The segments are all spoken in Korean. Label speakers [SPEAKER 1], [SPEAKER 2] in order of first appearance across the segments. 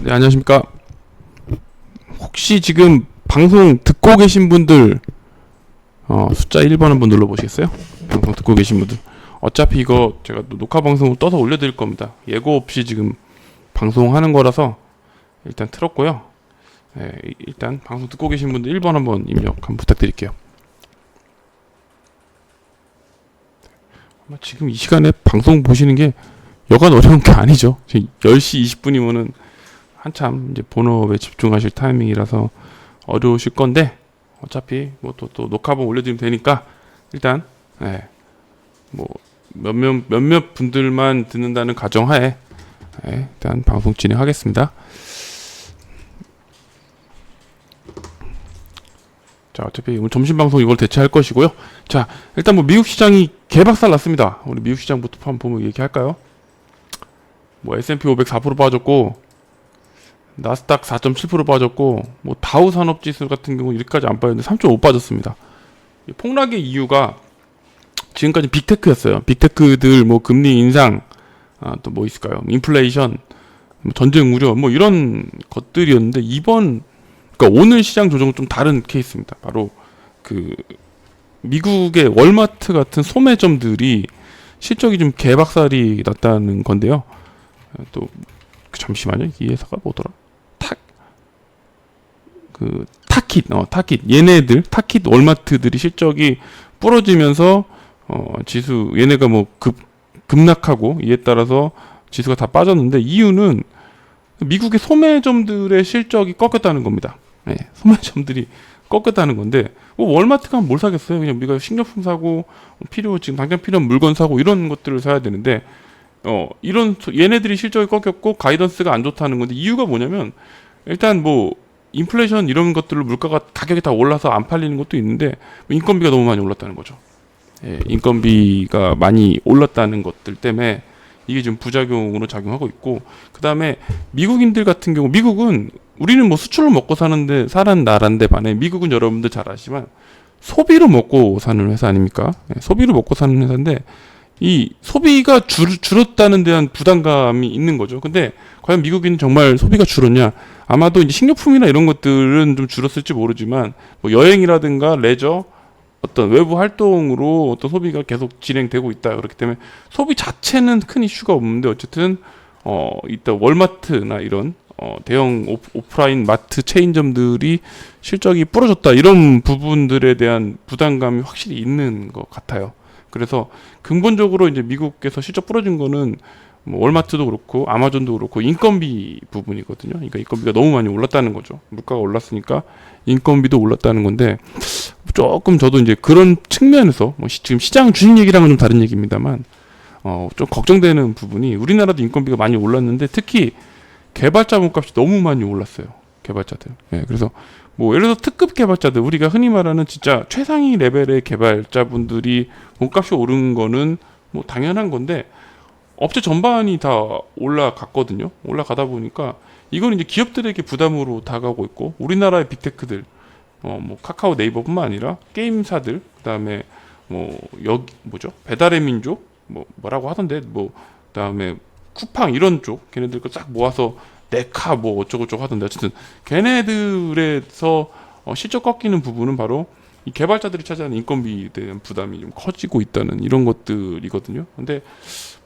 [SPEAKER 1] 네, 안녕하십니까. 혹시 지금 방송 듣고 계신 분들 숫자 1번 한번 눌러보시겠어요? 방송 듣고 계신 분들. 어차피 이거 제가 녹화 방송을 떠서 올려드릴 겁니다. 예고 없이 지금 방송하는 거라서 일단 틀었고요. 네, 일단 방송 듣고 계신 분들 1번 한번 입력 한번 부탁드릴게요. 아마 지금 이 시간에 방송 보시는 게 여간 어려운 게 아니죠. 지금 10시 20분이면은 한참 이제 본업에 집중하실 타이밍이라서 어려우실 건데, 어차피 뭐 또 녹화본 올려드리면 되니까 일단 뭐 몇몇 분들만 듣는다는 가정하에 일단 방송 진행하겠습니다. 자, 어차피 오늘 점심 방송 이걸 대체할 것이고요. 자, 일단 뭐 미국 시장이 개박살 났습니다. 우리 미국 시장부터 한번 보면 얘기할까요? 뭐 S&P 500 4% 빠졌고, 나스닥 4.7% 빠졌고, 뭐 다우 산업지수 같은 경우 이렇게까지 안 빠졌는데 3.5 빠졌습니다. 폭락의 이유가 지금까지 빅테크였어요. 빅테크들 뭐 금리 인상, 또 뭐 있을까요? 인플레이션, 뭐 전쟁 우려, 뭐 이런 것들이었는데 그러니까 오늘 시장 조정은 좀 다른 케이스입니다. 바로 그 미국의 월마트 같은 소매점들이 실적이 좀 개박살이 났다는 건데요. 또 잠시만요. 이 회사가 뭐더라? 타킷 얘네들 타킷 월마트들이 실적이 부러지면서 지수 얘네가 뭐 급락하고, 이에 따라서 지수가 다 빠졌는데, 이유는 미국의 소매점들의 실적이 꺾였다는 겁니다. 소매점들이 꺾였다는 건데, 뭐 월마트가 뭘 사겠어요? 그냥 우리가 식료품 사고, 지금 당장 필요한 물건 사고 이런 것들을 사야 되는데, 얘네들이 실적이 꺾였고 가이던스가 안 좋다는 건데, 이유가 뭐냐면 일단 뭐 인플레이션 이런 것들로 물가가 가격이 다 올라서 안 팔리는 것도 있는데, 인건비가 너무 많이 올랐다는 거죠. 인건비가 많이 올랐다는 것들 때문에 이게 지금 부작용으로 작용하고 있고, 그 다음에 미국인들 같은 경우, 미국은 우리는 뭐 수출로 먹고 사는 나라인데 반해 미국은 여러분들 잘 아시지만 소비로 먹고 사는 회사 아닙니까? 소비로 먹고 사는 회사인데, 이 소비가 줄었다는 데한 부담감이 있는 거죠. 근데 과연 미국인은 정말 소비가 줄었냐? 아마도 이제 식료품이나 이런 것들은 좀 줄었을지 모르지만, 뭐 여행이라든가 레저, 어떤 외부 활동으로 어떤 소비가 계속 진행되고 있다. 그렇기 때문에 소비 자체는 큰 이슈가 없는데, 어쨌든 이따 월마트나 이런 대형 오프라인 마트 체인점들이 실적이 부러졌다, 이런 부분들에 대한 부담감이 확실히 있는 것 같아요. 그래서 근본적으로 이제 미국에서 실적 부러진 거는 뭐 월마트도 그렇고 아마존도 그렇고 인건비 부분이거든요. 그러니까 인건비가 너무 많이 올랐다는 거죠. 물가가 올랐으니까 인건비도 올랐다는 건데, 조금 저도 이제 그런 측면에서 뭐 지금 시장 주식 얘기랑은 좀 다른 얘기입니다만 좀 걱정되는 부분이, 우리나라도 인건비가 많이 올랐는데 특히 개발자 몸값이 너무 많이 올랐어요. 개발자들. 그래서 뭐 예를 들어 특급 개발자들, 우리가 흔히 말하는 진짜 최상위 레벨의 개발자분들이 몸값이 오른 거는 뭐 당연한 건데, 업체 전반이 다 올라갔거든요. 올라가다 보니까 이건 이제 기업들에게 부담으로 다가오고 있고, 우리나라의 빅테크들, 뭐 카카오 네이버뿐만 아니라 게임사들, 그다음에 뭐 배달의 민족, 뭐라고 하던데, 그다음에 쿠팡 이런 쪽 걔네들 거 싹 모아서 네카 뭐 어쩌고저쩌고 하던데, 어쨌든 걔네들에서 실적 꺾이는 부분은 바로 이 개발자들이 차지하는 인건비에 대한 부담이 좀 커지고 있다는 이런 것들이거든요. 근데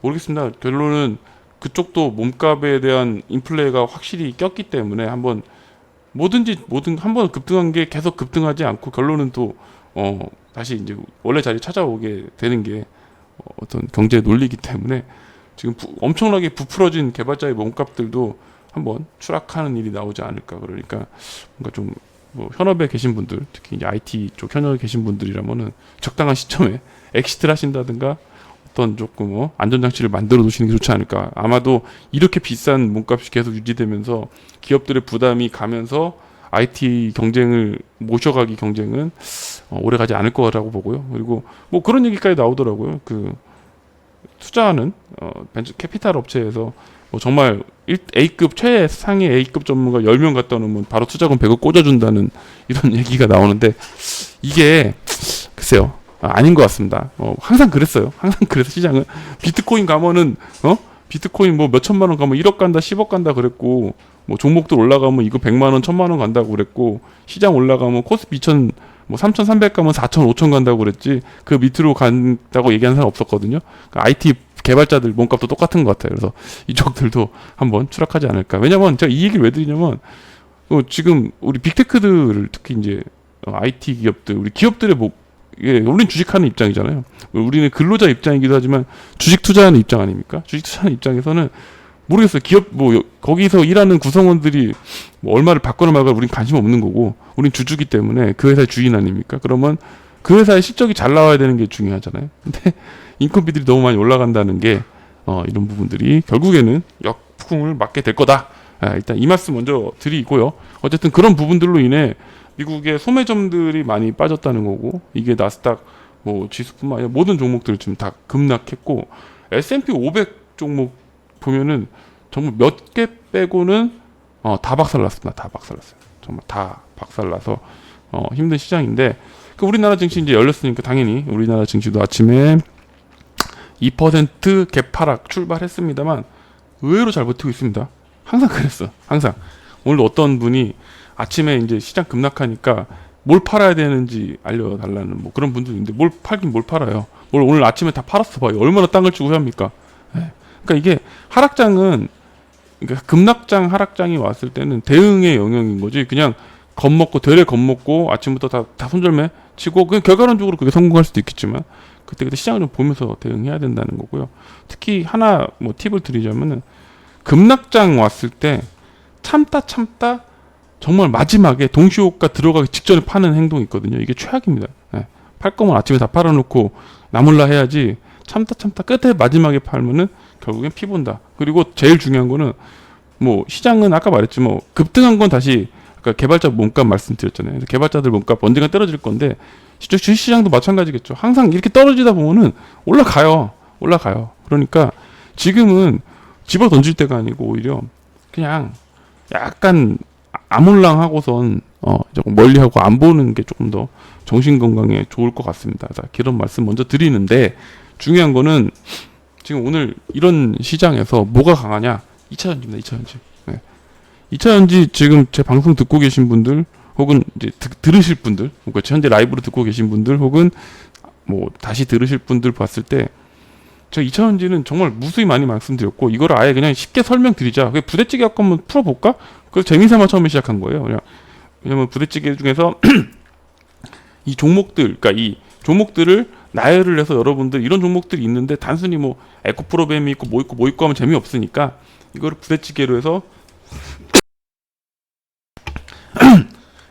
[SPEAKER 1] 모르겠습니다. 결론은 그쪽도 몸값에 대한 인플레가 확실히 꼈기 때문에 한번 한번 급등한 게 계속 급등하지 않고, 결론은 또 다시 이제 원래 자리 찾아오게 되는 게 어떤 경제 논리이기 때문에, 지금 엄청나게 부풀어진 개발자의 몸값들도 한번 추락하는 일이 나오지 않을까. 그러니까 뭔가 좀 뭐 현업에 계신 분들, 특히 이제 IT 쪽 현업에 계신 분들이라면은 적당한 시점에 엑시트를 하신다든가 어떤 조금 안전장치를 만들어 두시는 게 좋지 않을까. 아마도 이렇게 비싼 몸값이 계속 유지되면서 기업들의 부담이 가면서 IT 경쟁을 모셔가기 경쟁은 오래 가지 않을 거라고 보고요. 그리고 뭐 그런 얘기까지 나오더라고요. 그 투자하는 벤처 캐피탈 업체에서 뭐 정말 A급 최상위 A급 전문가 10명 갖다 놓으면 바로 투자금 100억 꽂아준다는 이런 얘기가 나오는데, 이게 글쎄요, 아닌 것 같습니다. 항상 그랬어요. 항상 그래서 시장은 비트코인 가면은 비트코인 뭐 몇천만 원 가면 1억 간다 10억 간다 그랬고, 뭐 종목들 올라가면 이거 100만 원, 1000만 원 간다고 그랬고 시장 올라가면 코스피 2000 뭐 3,300 가면 4,000, 5,000 간다고 그랬지 그 밑으로 간다고 얘기하는 사람 없었거든요. 그러니까 IT 개발자들 몸값도 똑같은 것 같아요. 그래서 이쪽들도 한번 추락하지 않을까. 왜냐면 제가 이 얘기를 왜 드리냐면 지금 우리 빅테크들을 특히 이제 IT 기업들 우리 기업들의 예, 우리는 주식하는 입장이잖아요. 우리는 근로자 입장이기도 하지만 주식 투자하는 입장 아닙니까? 주식 투자하는 입장에서는 모르겠어요. 기업 거기서 일하는 구성원들이 뭐 얼마를 받거나 말거나 우린 관심 없는 거고 우린 주주기 때문에 그 회사의 주인 아닙니까? 그러면 그 회사의 실적이 잘 나와야 되는 게 중요하잖아요. 근데 인건비들이 너무 많이 올라간다는 게 이런 부분들이 결국에는 역풍을 맞게 될 거다. 일단 이 말씀 먼저 드리고요. 어쨌든 그런 부분들로 인해 미국의 소매점들이 많이 빠졌다는 거고 이게 나스닥 뭐 지수뿐만 아니라 모든 종목들 지금 다 급락했고 S&P 500 종목 보면은 정말 몇 개 빼고는 다 박살났습니다. 다 박살났어요. 정말 다 박살나서 힘든 시장인데 우리나라 증시 이제 열렸으니까 당연히 우리나라 증시도 아침에 2% 갭 하락 출발했습니다만 의외로 잘 버티고 있습니다. 항상 그랬어. 항상 오늘도 어떤 분이 아침에 이제 시장 급락하니까 뭘 팔아야 되는지 알려달라는 뭐 그런 분들도 있는데 뭘 팔긴 뭘 팔아요. 뭘 오늘 아침에 다 팔았어 봐요. 얼마나 땅을 주고 후회합니까? 그러니까 이게 하락장은 그러니까 급락장 하락장이 왔을 때는 대응의 영역인 거지 그냥 겁먹고 되레 겁먹고 아침부터 다 손절매 치고 그냥 결과론적으로 그게 성공할 수도 있겠지만 그때 시장을 좀 보면서 대응해야 된다는 거고요. 특히 하나 뭐 팁을 드리자면은 급락장 왔을 때 참다 정말 마지막에 동시호가 들어가기 직전에 파는 행동이 있거든요. 이게 최악입니다. 팔 거면 아침에 다 팔아놓고 나몰라 해야지 참다 끝에 마지막에 팔면은 결국엔 피 본다. 그리고 제일 중요한 거는 뭐 시장은 아까 말했지만 급등한 건 다시 아까 개발자 몸값 말씀드렸잖아요. 그래서 개발자들 몸값 언젠가 떨어질 건데 주식시장도 마찬가지겠죠. 항상 이렇게 떨어지다 보면은 올라가요. 그러니까 지금은 집어 던질 때가 아니고 오히려 그냥 약간 아몰랑하고선 조금 멀리하고 안 보는 게 조금 더 정신 건강에 좋을 것 같습니다. 자, 그런 말씀 먼저 드리는데 중요한 거는 지금 오늘 이런 시장에서 뭐가 강하냐? 2차전지입니다. 2차전지. 2차전지 지금 제 방송 듣고 계신 분들 혹은 이제 들으실 분들, 그러니까 현재 라이브로 듣고 계신 분들 혹은 뭐 다시 들으실 분들 봤을 때 제가 2차전지는 정말 무수히 많이 말씀드렸고 이걸 아예 그냥 쉽게 설명드리자. 부대찌개 갖고 한번 풀어볼까? 그래서 재미삼아 처음에 시작한 거예요. 왜냐면 부대찌개 중에서 이 종목들, 그러니까 이 종목들을 나열을 해서 여러분들 이런 종목들이 있는데 단순히 뭐 에코프로뱀이 있고 뭐 있고 하면 재미없으니까 이거를 부대찌개로 해서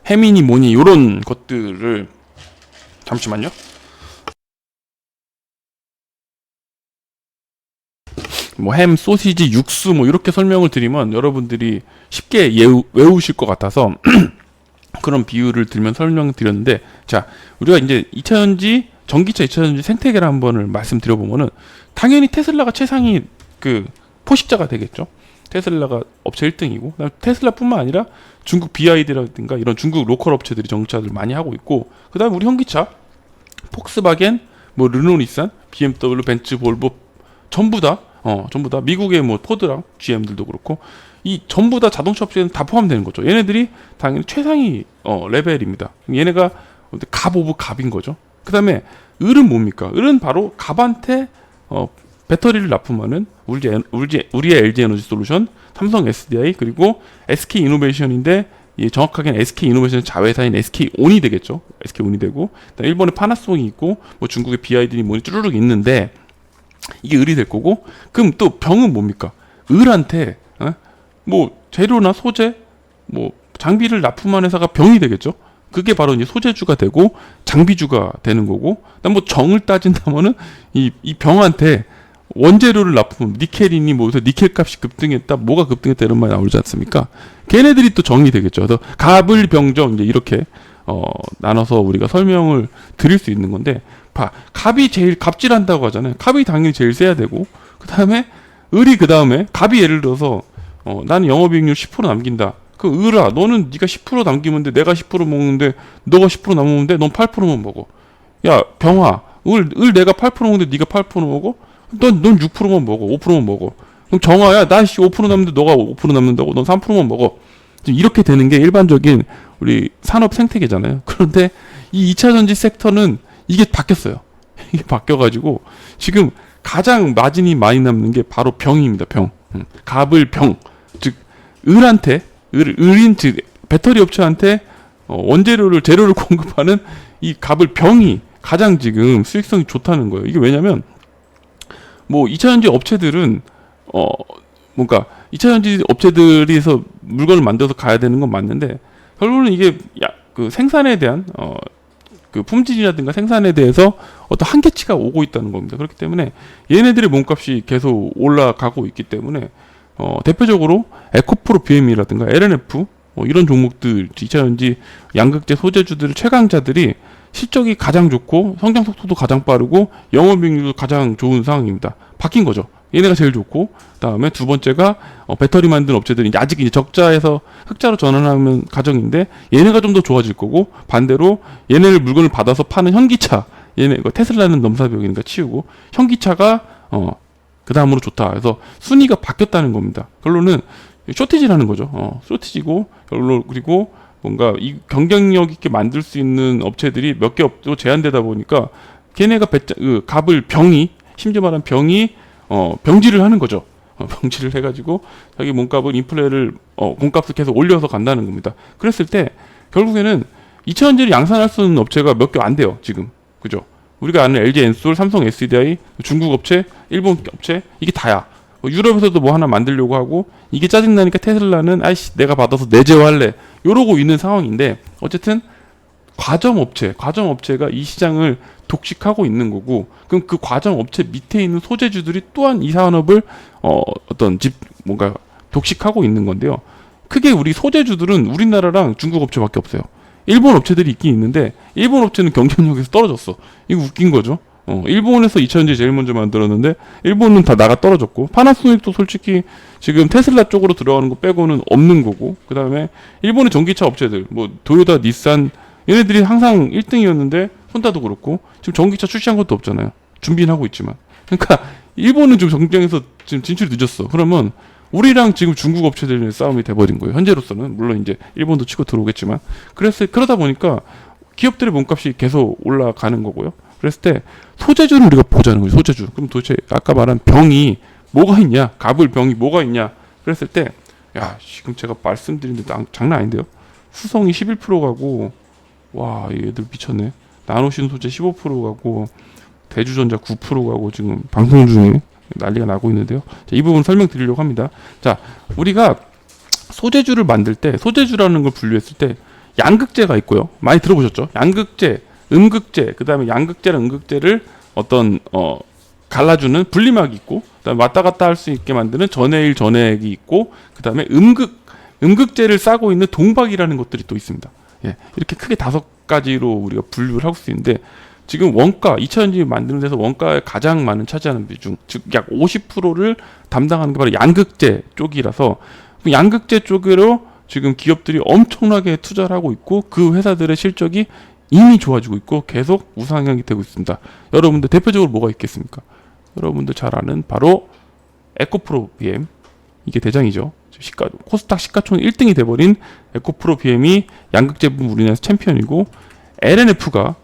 [SPEAKER 1] 해미니 뭐니 요런 것들을 잠시만요. 뭐 햄, 소시지, 육수 뭐 이렇게 설명을 드리면 여러분들이 쉽게 외우실 것 같아서 그런 비유를 들면 설명드렸는데 자 우리가 이제 2차전지 전기차 2차전지 생태계를 한 번을 말씀드려보면은 당연히 테슬라가 최상위 그 포식자가 되겠죠. 테슬라가 업체 1등이고 테슬라뿐만 아니라 중국 BYD라든가 이런 중국 로컬 업체들이 전기차들 많이 하고 있고 그 다음에 우리 현기차 폭스바겐, 뭐 르노, 닛산, BMW, 벤츠, 볼보 전부 다 미국의 뭐 포드랑 GM들도 그렇고 이 전부 다 자동차 업체는 다 포함되는 거죠. 얘네들이 당연히 최상위 레벨입니다. 얘네가 갑 오브 갑인 거죠. 그 다음에 을은 뭡니까? 을은 바로 갑한테 배터리를 납품하는 우리의 LG 에너지 솔루션, 삼성 SDI 그리고 SK 이노베이션인데 정확하게는 SK 이노베이션 자회사인 SK온이 되겠죠. SK온이 되고 일본의 파나소닉이 있고 뭐 중국의 BYD니 뭐니 쭈르륵 있는데 이게 을이 될 거고 그럼 또 병은 뭡니까? 을한테 뭐 재료나 소재 뭐 장비를 납품한 회사가 병이 되겠죠. 그게 바로 이제 소재주가 되고 장비주가 되는 거고 그다음 뭐 정을 따진다면은 이 병한테 원재료를 납품 니켈이니 뭐 니켈 값이 급등했다 뭐가 급등했다 이런 말이 나오지 않습니까? 걔네들이 또 정이 되겠죠. 그래서 갑을 병정 이제 이렇게 나눠서 우리가 설명을 드릴 수 있는 건데 갑이 제일 갑질한다고 하잖아요. 갑이 당연히 제일 세야 되고 그 다음에 을이 그 다음에 갑이 예를 들어서 나는 영업이익률 10% 남긴다. 그 을아 너는 네가 10% 남기면 돼. 내가 10% 먹는데 너가 10% 남으면 돼. 넌 8%만 먹어. 야 병아 을 내가 8% 먹는데 네가 8% 먹어? 넌 6%만 먹어. 5%만 먹어. 그럼 정화야, 나 5% 남는데 너가 5% 남는다고? 넌 3%만 먹어. 지금 이렇게 되는 게 일반적인 우리 산업 생태계잖아요. 그런데 이 2차 전지 섹터는 이게 바뀌었어요. 이게 바뀌어가지고 지금 가장 마진이 많이 남는 게 바로 병입니다. 병. 갑을 병. 즉 을한테 을인 즉 배터리 업체한테 재료를 공급하는 이 갑을 병이 가장 지금 수익성이 좋다는 거예요. 이게 왜냐면 뭐 2차전지 업체들은 뭔가 2차전지 업체들이서 물건을 만들어서 가야 되는 건 맞는데 결국은 이게 그 생산에 대한 그 품질이라든가 생산에 대해서 어떤 한계치가 오고 있다는 겁니다. 그렇기 때문에 얘네들의 몸값이 계속 올라가고 있기 때문에 대표적으로 에코프로 BM이라든가 LNF 이런 종목들 2차전지 양극재 소재주들 최강자들이 실적이 가장 좋고 성장 속도도 가장 빠르고 영업이익률도 가장 좋은 상황입니다. 바뀐 거죠. 얘네가 제일 좋고 그다음에 두 번째가 배터리 만드는 업체들이 아직 이제 적자에서 흑자로 전환하는 과정인데 얘네가 좀 더 좋아질 거고 반대로 얘네를 물건을 받아서 파는 현기차 얘네 테슬라는 넘사벽이니까 치우고 현기차가 그 다음으로 좋다. 그래서 순위가 바뀌었다는 겁니다. 결론은 쇼티지라는 거죠. 쇼티지고 그리고 뭔가 이 경쟁력 있게 만들 수 있는 업체들이 몇 개 없고 제한되다 보니까 걔네가 갑을 병이 심지어 말하면 병이 병지를 하는 거죠. 병지를 해가지고 자기 몸값을 인플레를 공값을 계속 올려서 간다는 겁니다. 그랬을 때 결국에는 2차전지를 양산할 수 있는 업체가 몇 개 안 돼요. 지금 그죠? 우리가 아는 LG 엔솔, 삼성 SDI, 중국 업체, 일본 업체 이게 다야. 유럽에서도 뭐 하나 만들려고 하고 이게 짜증나니까 테슬라는 아이씨 내가 받아서 내재화할래 이러고 있는 상황인데 어쨌든 과점업체가 이 시장을 독식하고 있는 거고 그럼 그 과점업체 밑에 있는 소재주들이 또한 이 산업을 뭔가 독식하고 있는 건데요. 크게 우리 소재주들은 우리나라랑 중국 업체밖에 없어요. 일본 업체들이 있긴 있는데 일본 업체는 경쟁력에서 떨어졌어. 이거 웃긴 거죠. 일본에서 2차전지 제일 먼저 만들었는데 일본은 다 나가 떨어졌고 파나소닉도 솔직히 지금 테슬라 쪽으로 들어가는 거 빼고는 없는 거고 그 다음에 일본의 전기차 업체들 뭐 도요타, 닛산 얘네들이 항상 1등이었는데 혼다도 그렇고 지금 전기차 출시한 것도 없잖아요. 준비는 하고 있지만 그러니까 일본은 좀 경쟁에서 지금 진출이 늦었어. 그러면 우리랑 지금 중국 업체들의 싸움이 돼버린 거예요. 현재로서는 물론 이제 일본도 치고 들어오겠지만 그러다 보니까 기업들의 몸값이 계속 올라가는 거고요. 그랬을 때 소재주를 우리가 보자는 거죠. 소재주. 그럼 도대체 아까 말한 병이 뭐가 있냐? 갑을 병이 뭐가 있냐? 그랬을 때 야 지금 제가 말씀드린데 장난 아닌데요. 수성이 11% 가고 와 얘들 미쳤네. 나노신 소재 15% 가고 대주전자 9% 가고 지금 방송 중에 난리가 나고 있는데요. 자, 이 부분 설명드리려고 합니다. 자, 우리가 소재주를 만들 때 소재주라는 걸 분류했을 때 양극재가 있고요. 많이 들어보셨죠? 양극재, 음극재, 그 다음에 양극재랑 음극재를 갈라주는 분리막이 있고, 그다음에 왔다 갔다 할 수 있게 만드는 전해일, 전해액이 있고, 그 다음에 음극재를 싸고 있는 동박이라는 것들이 또 있습니다. 예, 이렇게 크게 5가지로 우리가 분류를 할 수 있는데, 지금 원가, 2차전지 만드는 데서 원가에 가장 많은 차지하는 비중, 즉 약 50%를 담당하는 게 바로 양극재 쪽이라서, 그 양극재 쪽으로 지금 기업들이 엄청나게 투자를 하고 있고, 그 회사들의 실적이 이미 좋아지고 있고 계속 우상향이 되고 있습니다. 여러분들 대표적으로 뭐가 있겠습니까? 여러분들 잘 아는 바로 에코프로 BM 이게 대장이죠. 코스닥 시가총액 1등이 돼버린 에코프로 BM이 양극재 부분 우리나라에서 챔피언이고 LNF가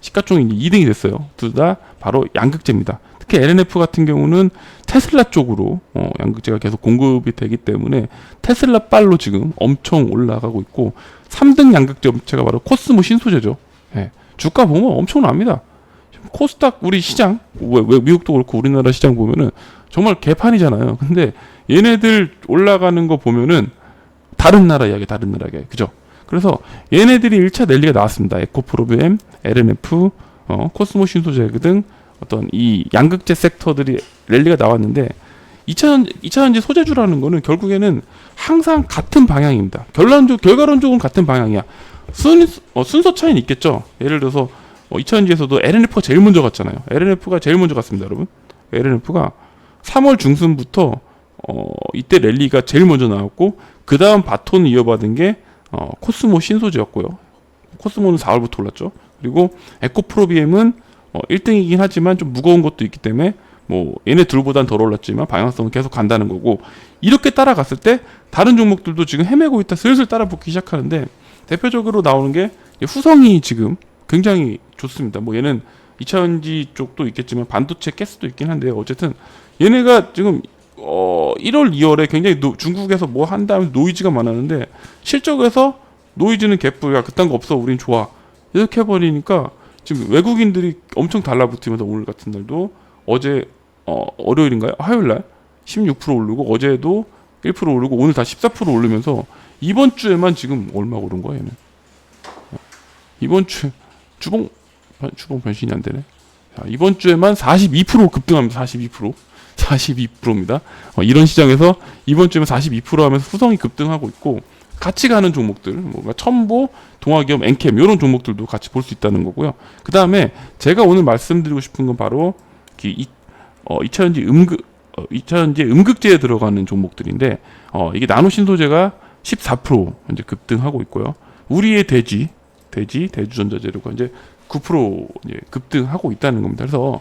[SPEAKER 1] 시가총액 2등이 됐어요. 둘 다 바로 양극재입니다. 특히 LNF 같은 경우는 테슬라 쪽으로 양극재가 계속 공급이 되기 때문에 테슬라 빨로 지금 엄청 올라가고 있고 3등 양극재 업체가 바로 코스모 신소재죠. 예, 주가 보면 엄청납니다. 코스닥 우리 시장 왜 미국도 그렇고 우리나라 시장 보면은 정말 개판이잖아요. 근데 얘네들 올라가는 거 보면은 다른 나라 이야기 그죠? 그래서 얘네들이 1차 랠리가 나왔습니다. 에코프로비엠, LNF, 코스모 신소재 등 어떤 이 양극재 섹터들이 랠리가 나왔는데 2차전지 소재주라는 거는 결국에는 항상 같은 방향입니다. 결과론적으로는 같은 방향이야. 순서 차이는 있겠죠. 예를 들어서 2차전지에서도 LNF가 제일 먼저 갔잖아요. LNF가 제일 먼저 갔습니다, 여러분. LNF가 3월 중순부터 이때 랠리가 제일 먼저 나왔고 그 다음 바톤을 이어받은 게 코스모 신소재였고요. 코스모는 4월부터 올랐죠. 그리고 에코프로비엠은 1등이긴 하지만 좀 무거운 것도 있기 때문에 뭐 얘네 둘보단 덜 올랐지만 방향성은 계속 간다는 거고, 이렇게 따라갔을 때 다른 종목들도 지금 헤매고 있다 슬슬 따라붙기 시작하는데, 대표적으로 나오는 게 후성이 지금 굉장히 좋습니다. 뭐 얘는 2차전지 쪽도 있겠지만 반도체 가스도 있긴 한데, 어쨌든 얘네가 지금 1월 2월에 굉장히 중국에서 뭐 한다면 노이즈가 많았는데, 실적에서 노이즈는 개뿔이야, 그딴 거 없어, 우린 좋아, 이렇게 해버리니까 지금 외국인들이 엄청 달라붙으면서 오늘 같은 날도, 어제 월요일인가요? 화요일날 16% 오르고, 어제도 1% 오르고, 오늘 다 14% 오르면서 이번 주에만 지금 얼마 오른 거야 얘는. 이번 주 주봉 변신이 안 되네. 자, 이번 주에만 42% 급등합니다. 42%입니다. 이런 시장에서 이번 주에만 42% 하면서 후성이 급등하고 있고, 같이 가는 종목들, 뭔가 첨보, 동아기업, 엔캠 이런 종목들도 같이 볼 수 있다는 거고요. 그 다음에 제가 오늘 말씀드리고 싶은 건 바로 2차전지에 음극재에 들어가는 종목들인데, 이게 나노신소재가 14% 이제 급등하고 있고요. 우리의 대주전자재료가 이제 9% 이제 급등하고 있다는 겁니다. 그래서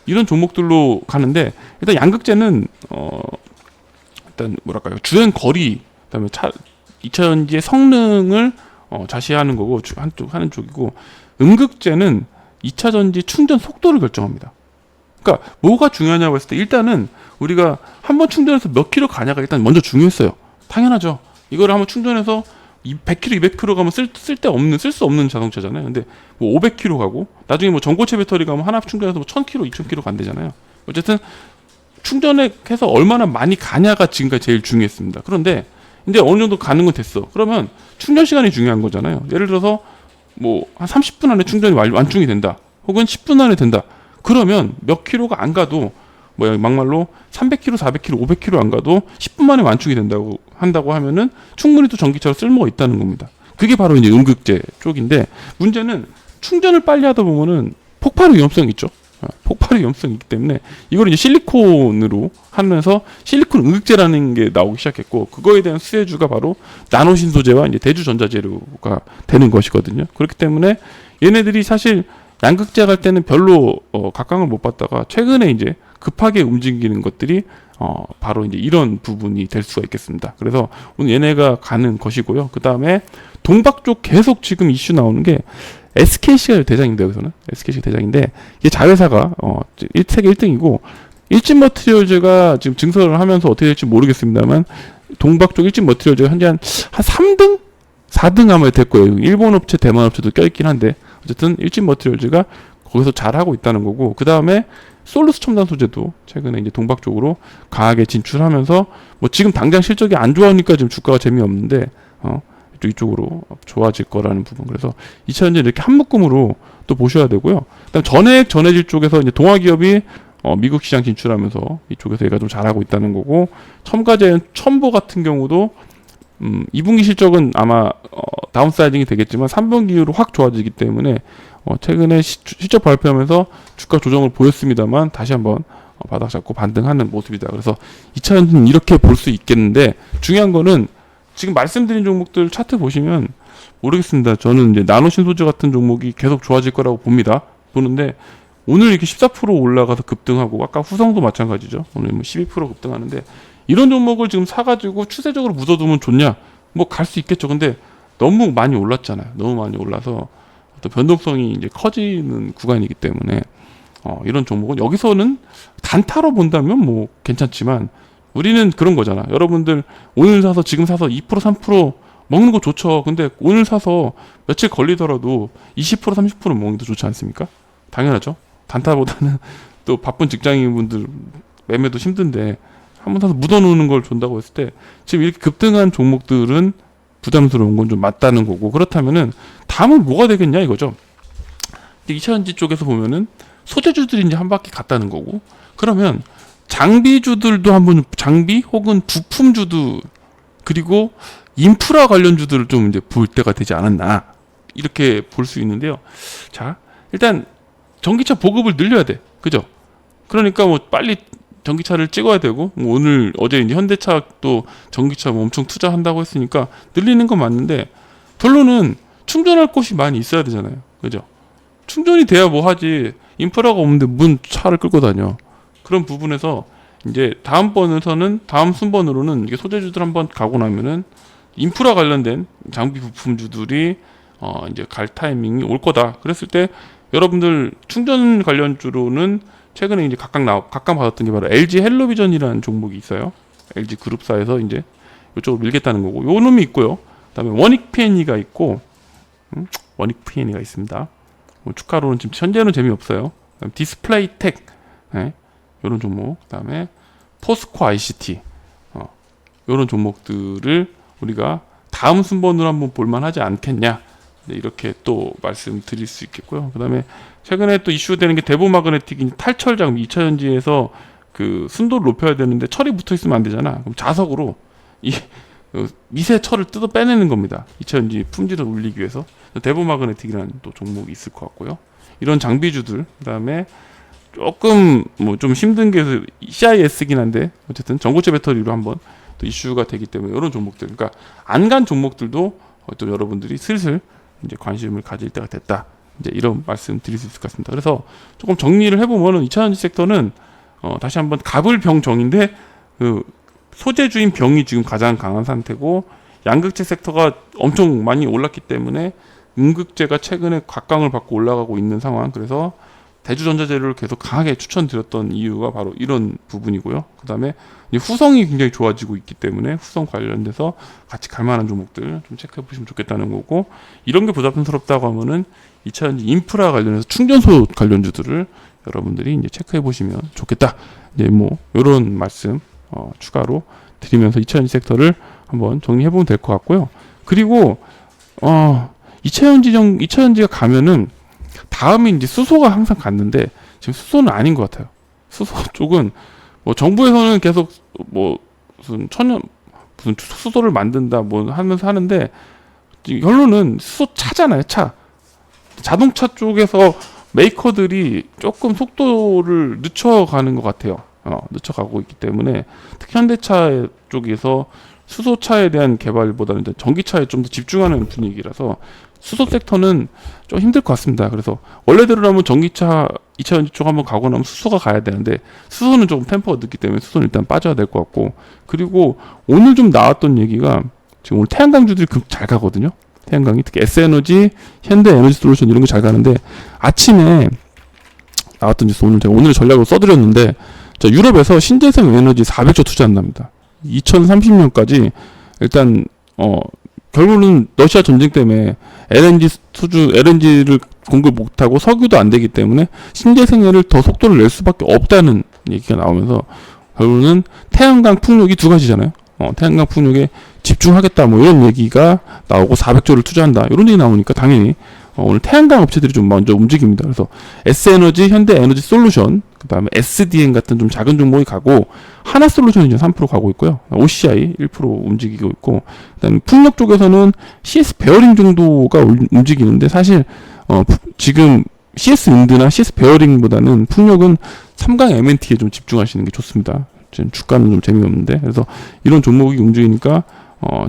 [SPEAKER 1] 이런 종목들로 가는데, 일단 양극재는 일단 뭐랄까요, 주행 거리, 그다음에 2차전지의 성능을 자시하는 거고, 한쪽 하는 쪽이고, 음극재는 2차전지 충전 속도를 결정합니다. 그러니까 뭐가 중요하냐고 했을 때, 일단은 우리가 한번 충전해서 몇 킬로 가냐가 일단 먼저 중요했어요. 당연하죠. 이거를 한번 충전해서 100km, 200km 가면 쓸 수 없는 자동차잖아요. 근데 뭐 500km 가고, 나중에 뭐 전고체 배터리 가면 하나 충전해서 뭐 1000km, 2000km 간대잖아요. 어쨌든 충전해서 얼마나 많이 가냐가 지금까지 제일 중요했습니다. 그런데 이제 어느 정도 가는 건 됐어. 그러면 충전 시간이 중요한 거잖아요. 예를 들어서 뭐 한 30분 안에 충전이 완충이 된다, 혹은 10분 안에 된다. 그러면 몇 킬로가 안 가도, 뭐 막말로 300km, 400km, 500km 안 가도 10분 만에 완충이 한다고 하면은 충분히 또 전기차로 쓸모가 있다는 겁니다. 그게 바로 이제 음극재 쪽인데, 문제는 충전을 빨리 하다 보면은 폭발 위험성이 있죠. 폭발 위험성이 있기 때문에 이걸 이제 실리콘으로 하면서 실리콘 음극재라는 게 나오기 시작했고, 그거에 대한 수혜주가 바로 나노신소재와 이제 대주전자재료가 되는 것이거든요. 그렇기 때문에 얘네들이 사실 양극재 갈 때는 별로 각광을 못 받다가 최근에 이제 급하게 움직이는 것들이 바로 이제 이런 부분이 될 수가 있겠습니다. 그래서 오늘 얘네가 가는 것이고요. 그 다음에 동박 쪽 계속 지금 이슈 나오는 게 SKC가 대장인데, 여기서는 SKC가 대장인데, 이게 자회사가 세계 1등이고, 일진머티리얼즈가 지금 증설을 하면서 어떻게 될지 모르겠습니다만, 동박 쪽 일진머티리얼즈가 현재 한 3등? 4등 아마 될 거예요. 일본 업체, 대만 업체도 껴있긴 한데, 어쨌든 일진머티리얼즈가 거기서 잘하고 있다는 거고, 그 다음에 솔루스 첨단 소재도 최근에 이제 동박 쪽으로 강하게 진출하면서, 뭐 지금 당장 실적이 안 좋아하니까 지금 주가가 재미없는데, 이쪽으로 좋아질 거라는 부분. 그래서 2차전지 이렇게 한 묶음으로 또 보셔야 되고요. 그다음 전해질 쪽에서 이제 동아기업이 미국 시장 진출하면서 이쪽에서 얘가 좀 잘하고 있다는 거고, 첨보 같은 경우도 2분기 실적은 아마 다운사이징이 되겠지만 3분기 이후로 확 좋아지기 때문에 최근에 실적 발표하면서 주가 조정을 보였습니다만 다시 한번 바닥 잡고 반등하는 모습이다. 그래서 2차전지는 이렇게 볼 수 있겠는데, 중요한 거는 지금 말씀드린 종목들 차트 보시면 모르겠습니다. 저는 이제 나노신소재 같은 종목이 계속 좋아질 거라고 보는데, 오늘 이렇게 14% 올라가서 급등하고, 아까 후성도 마찬가지죠. 오늘 뭐 12% 급등하는데, 이런 종목을 지금 사가지고 추세적으로 묻어두면 좋냐? 뭐 갈 수 있겠죠. 근데 너무 많이 올랐잖아요. 너무 많이 올라서 또 변동성이 이제 커지는 구간이기 때문에 이런 종목은 여기서는 단타로 본다면 뭐 괜찮지만, 우리는 그런 거잖아. 여러분들 오늘 사서 지금 사서 2% 3% 먹는 거 좋죠. 근데 오늘 사서 며칠 걸리더라도 20% 30% 먹는 게 좋지 않습니까? 당연하죠. 단타보다는 또 바쁜 직장인분들 매매도 힘든데 한번 사서 묻어놓는 걸 준다고 했을 때, 지금 이렇게 급등한 종목들은 부담스러운 건 좀 맞다는 거고, 그렇다면은 다음은 뭐가 되겠냐 이거죠. 2차전지 쪽에서 보면은 소재주들이 이제 한 바퀴 갔다는 거고, 그러면 장비주들도 한번, 장비 혹은 부품주들, 그리고 인프라 관련주들을 좀 이제 볼 때가 되지 않았나, 이렇게 볼 수 있는데요. 자, 일단 전기차 보급을 늘려야 돼, 그죠? 그러니까 뭐 빨리 전기차를 찍어야 되고, 뭐 어제 이제 현대차 또 전기차 뭐 엄청 투자한다고 했으니까 늘리는 건 맞는데, 결론은 충전할 곳이 많이 있어야 되잖아요, 그죠? 충전이 돼야 뭐 하지. 인프라가 없는데 차를 끌고 다녀. 그런 부분에서 이제 다음 순번으로는 이게 소재주들 한번 가고 나면은 인프라 관련된 장비 부품주들이 이제 갈 타이밍이 올 거다. 그랬을 때 여러분들 충전 관련주로는 최근에 이제 각각 받았던 게 바로 LG 헬로비전이라는 종목이 있어요. LG 그룹사에서 이제 이쪽으로 밀겠다는 거고, 요 놈이 있고요. 그다음에 원익 P&E가 있고, 원익 P&E가 있습니다. 뭐 주가로는 지금 현재는 재미없어요. 디스플레이텍, 네, 이런 종목, 그다음에 포스코 ICT, 이런 종목들을 우리가 다음 순번으로 한번 볼만하지 않겠냐, 네, 이렇게 또 말씀드릴 수 있겠고요. 그다음에 최근에 또 이슈되는 게 대보 마그네틱 탈철 장비, 2차 전지에서 그 순도를 높여야 되는데 철이 붙어 있으면 안 되잖아. 그럼 자석으로 이 미세 철을 뜯어 빼내는 겁니다. 2차 전지 품질을 올리기 위해서. 대보 마그네틱이라는 또 종목이 있을 것 같고요. 이런 장비주들, 그다음에 조금 뭐 좀 힘든 게 CIS긴 한데 어쨌든 전고체 배터리로 한번 또 이슈가 되기 때문에 이런 종목들, 그러니까 안 간 종목들도 또 여러분들이 슬슬 이제 관심을 가질 때가 됐다. 이제 이런 말씀 드릴 수 있을 것 같습니다. 그래서 조금 정리를 해보면은 2차 전지 섹터는 다시 한번 갑을병정인데 그 소재주인 병이 지금 가장 강한 상태고, 양극재 섹터가 엄청 많이 올랐기 때문에 음극재가 최근에 각광을 받고 올라가고 있는 상황. 그래서 대주전자재료를 계속 강하게 추천드렸던 이유가 바로 이런 부분이고요. 그 다음에 후성이 굉장히 좋아지고 있기 때문에 후성 관련돼서 같이 갈 만한 종목들 좀 체크해 보시면 좋겠다는 거고, 이런 게 부담스럽다고 하면은 2차전지 인프라 관련해서 충전소 관련주들을 여러분들이 이제 체크해 보시면 좋겠다. 이제 뭐 이런 말씀 추가로 드리면서 2차전지 섹터를 한번 정리해 보면 될 것 같고요. 그리고 2차전지가 가면은 다음이 이제 수소가 항상 갔는데 지금 수소는 아닌 것 같아요. 수소 쪽은 뭐 정부에서는 계속 뭐 무슨 수소를 만든다 뭐 하면서 하는데, 결론은 수소차잖아요. 자동차 쪽에서 메이커들이 조금 속도를 늦춰가는 것 같아요. 늦춰가고 있기 때문에 특히 현대차 쪽에서 수소차에 대한 개발보다는 전기차에 좀 더 집중하는 분위기라서 수소 섹터는 좀 힘들 것 같습니다. 그래서 원래대로라면 전기차 2차전지 쪽 한번 가고 나면 수소가 가야 되는데 수소는 조금 템포가 늦기 때문에 수소는 일단 빠져야 될 것 같고, 그리고 오늘 좀 나왔던 얘기가 지금 오늘 태양광주들이 잘 가거든요. 태양광이 특히 S에너지, 현대에너지솔루션 이런 거 잘 가는데, 아침에 나왔던 뉴스 오늘 제가 오늘 전략으로 써드렸는데, 유럽에서 신재생 에너지 400조 투자한답니다. 2030년까지 일단 결국은 러시아 전쟁 때문에 LNG를 공급 못하고 석유도 안 되기 때문에 신재생에를 더 속도를 낼 수밖에 없다는 얘기가 나오면서 결국은 태양광 풍력이 두 가지잖아요. 태양광 풍력에 집중하겠다 뭐 이런 얘기가 나오고 400조를 투자한다 이런 얘기 나오니까 당연히 오늘 태양광 업체들이 좀 먼저 움직입니다. 그래서 S에너지, 현대에너지솔루션, 그 다음에 SDN 같은 좀 작은 종목이 가고, 하나솔루션이 이제 3% 가고 있고요. OCI 1% 움직이고 있고, 그 다음에 풍력 쪽에서는 CS 베어링 정도가 움직이는데, 사실 지금 CS 윈드나 CS 베어링보다는 풍력은 3강 MNT에 좀 집중하시는 게 좋습니다. 지금 주가는 좀 재미없는데, 그래서 이런 종목이 움직이니까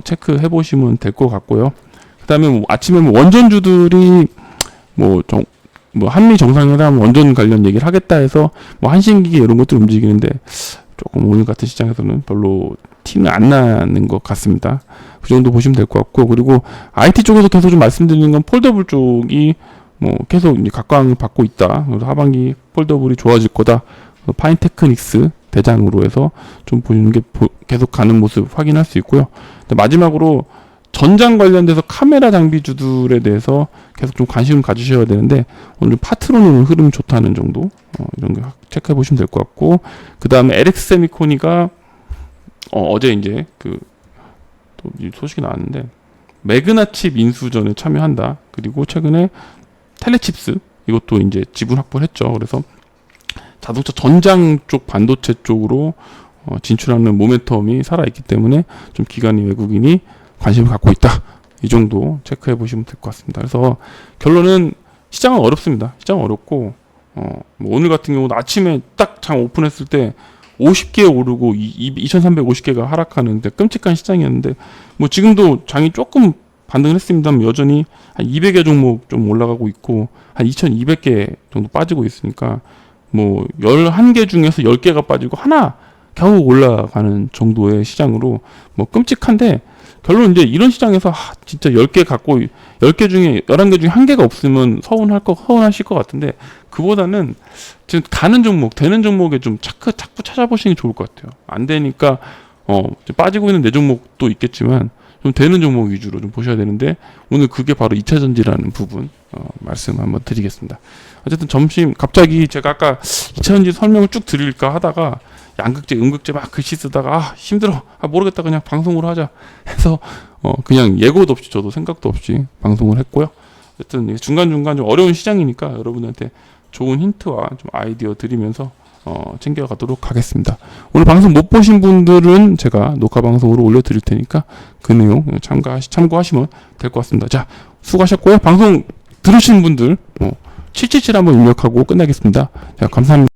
[SPEAKER 1] 체크해 보시면 될 것 같고요. 그다음에 뭐 아침에 뭐 원전주들이 뭐 한미 정상회담 원전 관련 얘기를 하겠다 해서 뭐 한신기계 이런 것들 움직이는데 조금 오늘 같은 시장에서는 별로 티는 안 나는 것 같습니다. 그 정도 보시면 될 것 같고, 그리고 IT 쪽에서 계속 좀 말씀드리는 건 폴더블 쪽이 뭐 계속 이제 각광을 받고 있다. 그래서 하반기 폴더블이 좋아질 거다. 파인테크닉스 대장으로 해서 좀 보시는 게 계속 가는 모습 확인할 수 있고요. 마지막으로 전장 관련돼서 카메라 장비주들에 대해서 계속 좀 관심을 가지셔야 되는데, 오늘 파트로는 흐름이 좋다는 정도 이런 거 체크해 보시면 될 것 같고, 그 다음에 LX 세미코니가 어제 이제 또 소식이 나왔는데 매그나칩 인수전에 참여한다. 그리고 최근에 텔레칩스 이것도 이제 지분 확보를 했죠. 그래서 자동차 전장 쪽 반도체 쪽으로 진출하는 모멘텀이 살아있기 때문에 좀 기관이 외국인이 관심을 갖고 있다. 이 정도 체크해 보시면 될 것 같습니다. 그래서 결론은 시장은 어렵습니다. 시장은 어렵고 뭐 오늘 같은 경우도 아침에 딱 장 오픈했을 때 50개 오르고 2,350개가 하락하는 끔찍한 시장이었는데, 뭐 지금도 장이 조금 반등을 했습니다만 여전히 한 200여 종목 좀 올라가고 있고 한 2,200개 정도 빠지고 있으니까 뭐 11개 중에서 10개가 빠지고 하나 겨우 올라가는 정도의 시장으로 뭐 끔찍한데, 결론 이제 이런 시장에서 진짜 10개 갖고 10개 중에 11개 중에 한 개가 없으면 서운하실 것 같은데, 그보다는 지금 가는 종목, 되는 종목에 좀 자꾸 찾아보시는 게 좋을 것 같아요. 안 되니까 빠지고 있는 내 종목도 있겠지만 좀 되는 종목 위주로 좀 보셔야 되는데, 오늘 그게 바로 2차 전지라는 부분 말씀 한번 드리겠습니다. 어쨌든 점심 갑자기 제가 아까 2차 전지 설명을 쭉 드릴까 하다가 양극재, 음극재 막 글씨 쓰다가 힘들어, 모르겠다, 그냥 방송으로 하자 해서 그냥 예고도 없이, 저도 생각도 없이 방송을 했고요. 어쨌든 중간중간 좀 어려운 시장이니까 여러분한테 좋은 힌트와 좀 아이디어 드리면서 챙겨가도록 하겠습니다. 오늘 방송 못 보신 분들은 제가 녹화 방송으로 올려드릴 테니까 그 내용 참고하시면 될 것 같습니다. 자, 수고하셨고요. 방송 들으신 분들 777 한번 입력하고 끝나겠습니다. 자, 감사합니다.